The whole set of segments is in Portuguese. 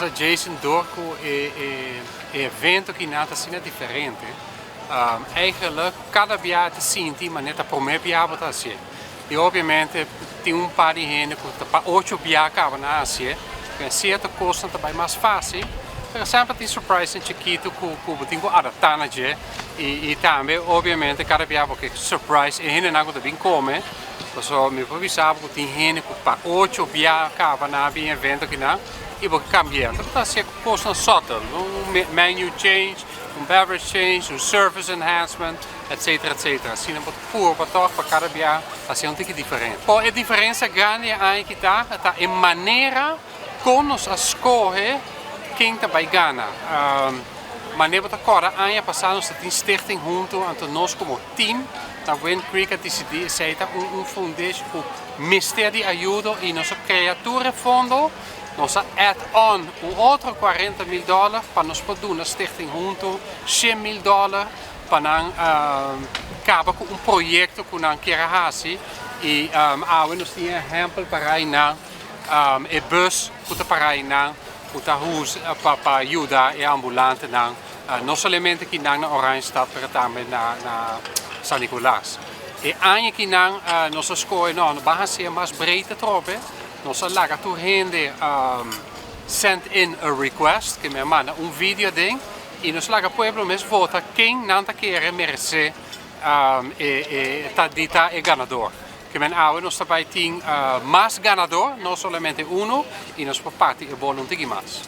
Essa Jason Dorco evento que nada assim é diferente. Eigenlijk cada jaar te zien, maar net a primeiro jaar wat assim. E obviamente tem par de gente que para 8 jaar acaba na Ásia, que certa coisa também mais fácil. Por exemplo, tem surprise em Chiquito que tem que adaptar na je e também obviamente cada jaar porque surprise e gente não também come. Então me avisava que tem gente que para 8 jaar acaba na bem evento que não e vou cambiar. Então tá assim coisa subtle, menu change, beverage change, service enhancement, etc, etc. Assim é puro para toch para cada jaar, assim um pouco diferente. A diferença grande é que tá em maneira como nós escolhe quem vai ganhar. Maneira para agora, ano passado nós temos stichting junto, então nós como team na Wind Creek decidiu aceitar foundation, Ministério de Ajuda e nossa criatura fundo. Nós add-on outro $40 mil para nós poder na stichting junto, $100 mil para acabar com projeto que nós queremos fazer e nós temos exemplo para ir na bus para ir na para ajudar e ambulante não somente que na Oranje Stad, mas também na São Nicolás. E aí que nós escolhemos não vai ser mais breed trope. Nós laga tu gente send in a request que me manda vídeo ding e nós laga pueblo mes vota quem não tá querer merece tá dita é ganador. Que men oude nós também tem mais ganador, não somente e nós por parte é bom não tem mais.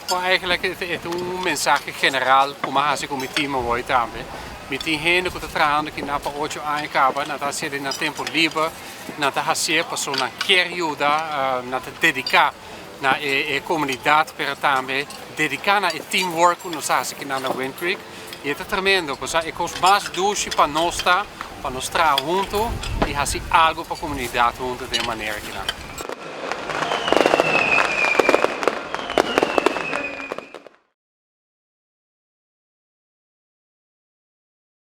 Então eigenlijk é mensagem general como a gente como time vai também. Met die gente que está trabalhando aqui na para 8 anos acaba, na tá sendo na tempo livre, na tá fazer pessoa na quer ajudar, na tá dedicar na comunidade para também dedicar na teamwork que nós fazemos aqui na Wind Creek. E é tremendo, porque é com mais doce para nós trabalhar junto e fazer algo para a comunidade junto de maneira que